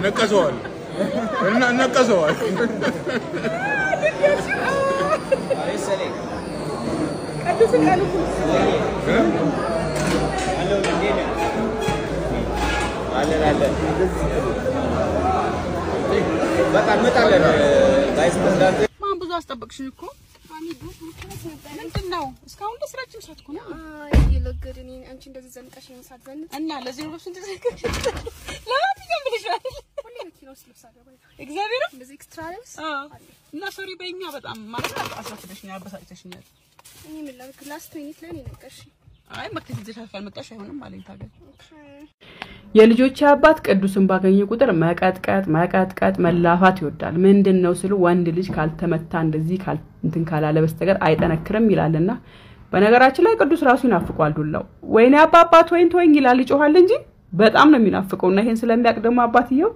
نكسوال نكسوال سلام قدس قالوا هلو مدينة لا بقى متعلم ጋይስ ተንዳንተ ማን ብዙ አስጠበቅሽኝ እኮ ምንድነው እስካሁን ለስራችን ሰዓት እኮ ነው ይለገድኝ አንቺ እንደዚህ ዘንቀሽ ነው ሳትዘን እና ለዚህ ነው ልብሱን ተዘከሽ ለማንኛውም ብለሻል ሁሌ ኪሎስ ልብስ አገባኝ እግዚአብሔር እንደዚህ ኤክስትራ ልብስ እና ሶሪ በእኛ በጣም ማለት አሳፍደሽኛል አበሳጭተሽኛል እኔ ምን ላድርግ ላስት ሚኒት ላይ ነው የነቀርሽ አይ መከተልሽ ካልመጣሽ አይሆንም አለኝ ታገል የልጆች አባት ቅዱስን ባገኘ ቁጥር መቀጥቀጥ መላፋት ይወዳል ምንድነው ስሉ ወንድ ልጅ ካልተመታ እንደዚህ እንትን ካላለ በስተቀር አይጠነክርም ይላልና በነገራችን ላይ ቅዱስ ራሱ ይናፍቋል ዱላው ወይኔ አባባት ወይን ተወኝ ይላል ይጮሃል እንጂ በጣም ነው የሚናፍቀውና ይሄን ስለሚያቅ ደግሞ አባትየው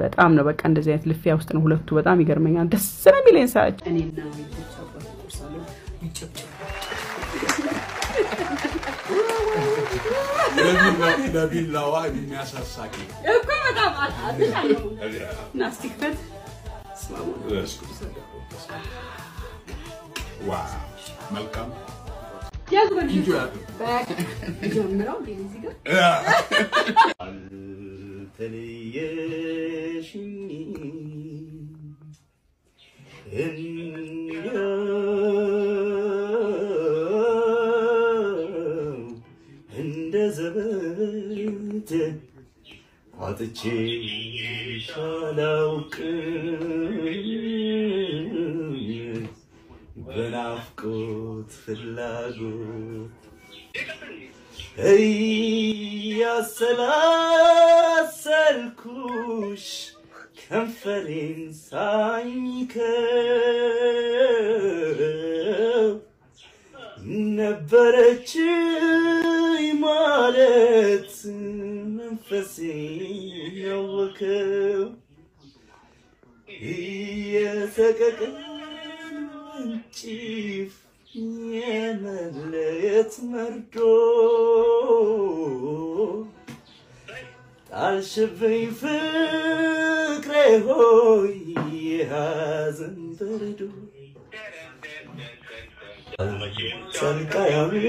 በጣም ነው በቃ እንደዚህ አይነት ልፊያ ውስጥ ነው ሁለቱ በጣም ይገርመኛል ደስ ነው የሚለኝ ሳጭ እኔና ልጆች አባት ቁርሳሉ ይጨብጭብ ለቢላ ዋዲ የሚያሳሳቂ እኮ በጣም አጥታለሁ ናስቲክፈት ዋው መልካም ያግበን ጀምረው እንደዚህ ጋር ተለየሽኝ እንደዘበት አጥቼ ሻላውቅ በናፍቆት ፍላጎት ያሰላሰልኩሽ ከንፈሬን ሳኝከው ነበረች ማለት መንፈሴ ያወከው የሰቀቀን ጭፍ የመለየት መርዶ ጣልሽብኝ ፍቅሬ ሆይ የሐዘን በረዶ ጸልቃ ያምር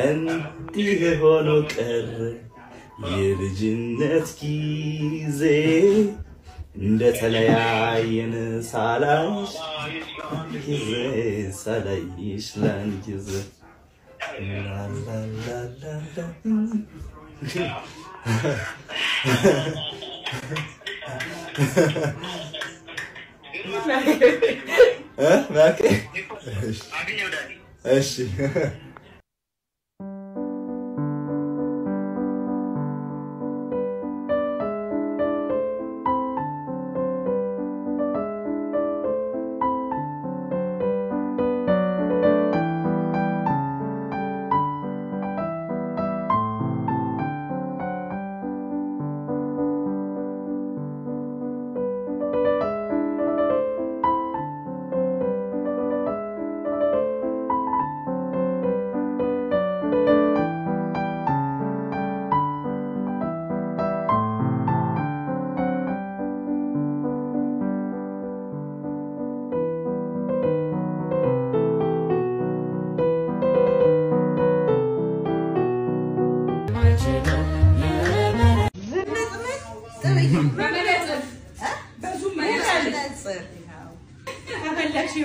እንዲህ ሆኖ ቀረ የልጅነት ጊዜ እንደተለያየን ሳላይሽ ጊዜ ሳላይሽ ላንጊዜ ላላላላ ማኬ እሺ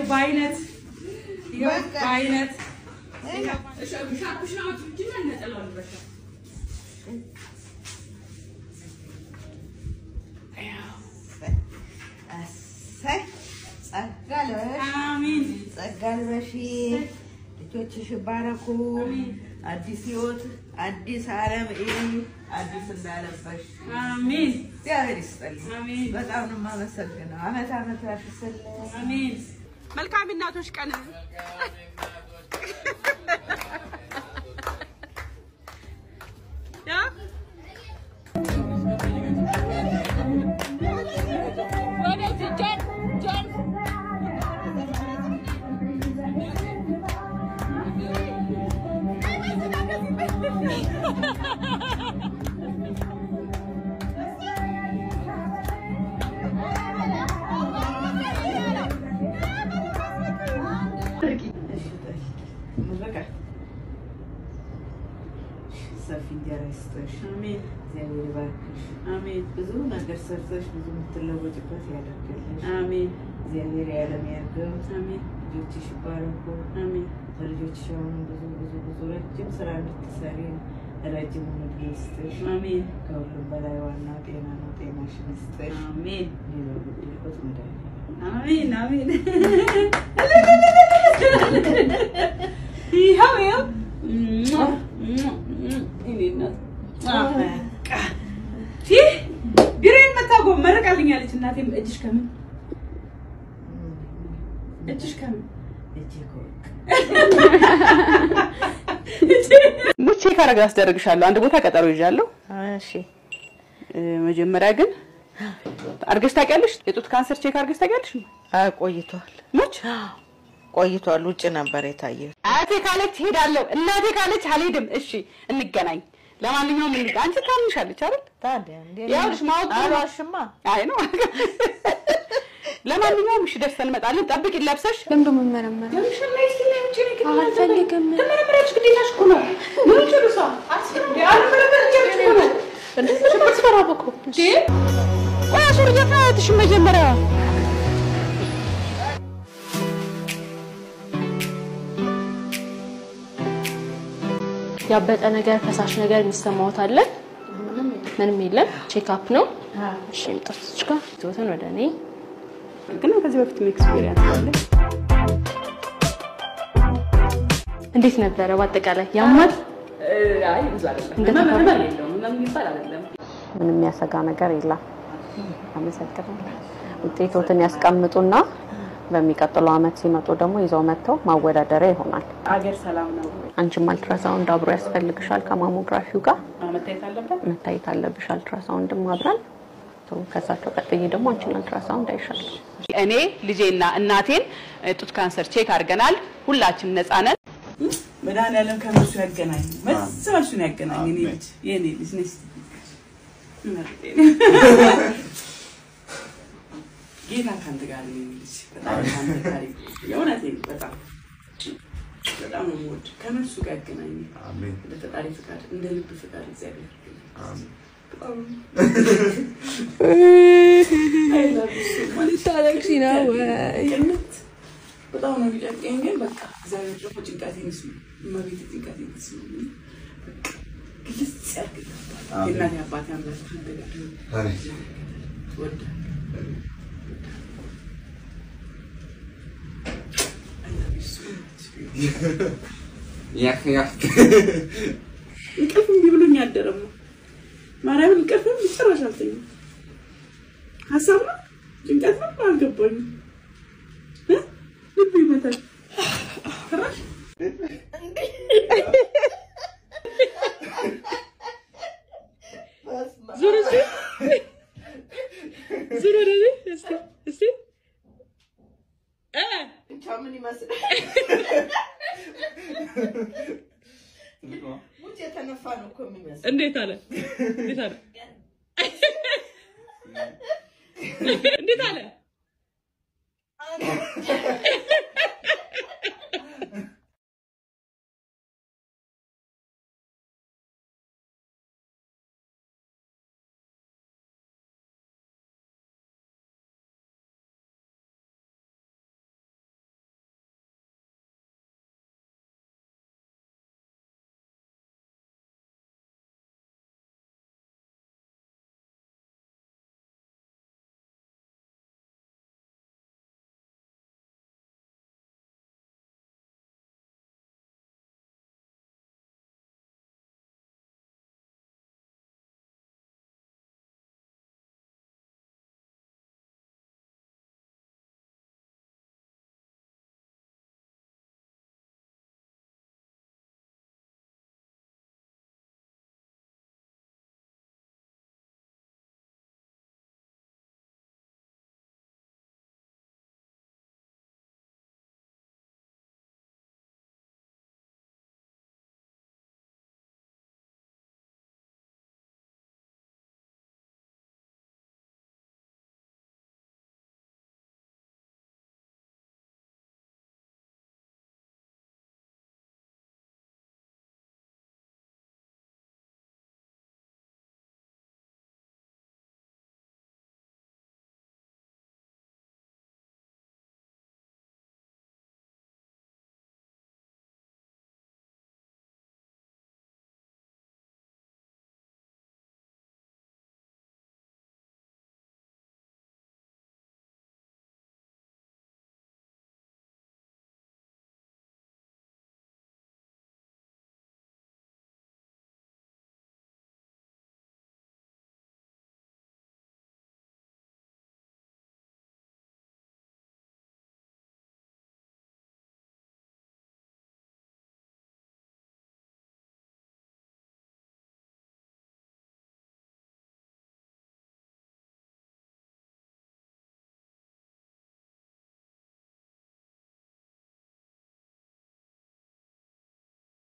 ባይነት አሜን ጸጋል በሺ ልጆችሽ ባረኩ አዲስ ህይወት አዲስ ዓለም አዲስ እንዳለበሽ አሜን እግዚአብሔር ይስጥልኝ አሜን በጣም ነው የማመሰግነው አመት አመት ያሽስልኝ አሜን መልካም እናቶች ቀን ያ ወደ ጃን ሰፊ እንጀራ ይስጥሽ። አሜን። እግዚአብሔር ይባርክሽ። አሜን። ብዙ ነገር ሰርተሽ ብዙ የምትለወጭበት ያደርግልሽ። አሜን። እግዚአብሔር ያለም ያርገው። አሜን። ልጆችሽ ይባረኩ። አሜን። ልጆችሽ አሁን ብዙ ረጅም ስራ እንድትሰሪ ረጅም ዕድሜ ይስጥሽ። አሜን። ከሁሉም በላይ ዋናው ጤና ነው። ጤናሽን ይስጥሽ። አሜን። ይለውልልበት መድኃኒዓለም። አሜን። አሜን። ይኸው እኔነት ቢሬን መታጎ መረቃልኛለች እናቴም እጅሽ ከምን ሙቼ ካረጋ አስደርግሻለሁ አንድ ቦታ ቀጠሮ ይዣለሁ እሺ መጀመሪያ ግን አርገሽ ታውቂያለሽ የጡት ካንሰር ቼክ አርገሽ ታውቂያለሽ ቆይቷል ሙች ቆይቷል ውጭ ነበር የታየው አቴ ካለች ሄዳለሁ እናቴ ካለች አልሄድም እሺ እንገናኝ ለማንኛውም አንቺ ታምንሻለች አይደል ታዲያ እንዴ ያውልሽ ማውጣ አሏሽማ አይ ነው ለማንኛውም እሺ ደስተን እንመጣለን ጠብቂ ለብሰሽ ለምዶ መመረመር ለምሽላይ ስለምጪ ነው አልፈልግም ተመረመረች ግዴታሽ እኮ ነው ምን ጭርሳ አስፈርም ያልመረመረ ጭርሳ ነው እንደዚህ ተፈራበኩ እንዴ ቆይ አሽር ደፋትሽ መጀመሪያ ያበጠ ነገር ፈሳሽ ነገር የሚሰማውት አለ ምንም የለም ቼክ አፕ ነው እሺ ምጥጥሽ ጋር ቶተን ወደኔ ግን ከዚህ በፊት ኤክስፒሪየንስ አለ እንዴት ነበር በአጠቃላይ ያማል አይ ብዙ አይደለም ምንም የለውም ምንም ይባል አይደለም ምንም ያሰጋ ነገር የለም አመሰግናለሁ ውጤቶትን ያስቀምጡና በሚቀጥለው አመት ሲመጡ ደግሞ ይዘው መተው ማወዳደሪያ ይሆናል አገር ሰላም ነው አንቺም አልትራሳውንድ አብሮ ያስፈልግሻል ከማሞግራፊው ጋር መታየት አለብሽ አልትራሳውንድም አብረን ከሳቸው ቀጥዬ ደግሞ አንቺን አልትራሳውንድ አይሻል እኔ ልጄና እናቴን ጡት ካንሰር ቼክ አድርገናል ሁላችን ነፃ ነን መድኃኒዓለም ከነሱ ያገናኝ መስዋዕቱን ያገናኝ የኔ ልጅ ነሽ ጌታ ካንተ ጋር ነው ልጅ በጣም ካንተ ጋር የእውነቴን በጣም ነው ወድ ከነሱ ጋር ያገናኝ አሜን ለተጣሪ ፍቃድ እንደ ልብ ፍቃድ እግዚአብሔር አሜን አይ ላቭ ዩ ማለት ታለክሲ ነው በጣም ነው የሚጨንቀኝ ግን በቃ እግዚአብሔር ደግሞ ጭንቀቴን ይስማ ማቤት ጭንቀቴን ይስማ በቃ ግልጽ ያርግልኝ የእናቴ አባቴ አምላክ ካንተ ጋር ነው አሜን ወድ እንቅልፍም ቢብሉኝ አደረም ማርያም እንቅልፍም ጭራሽ አልተኛም ሀሳብ ነው ጭንቀት ነው አልገባኝም ልብ ይመታል ትራሽ ዙሩ እስቲ ምን ይመስል ሙጭ የተነፋ ነው እኮ የሚመስል እንዴት አለ እንዴት አለ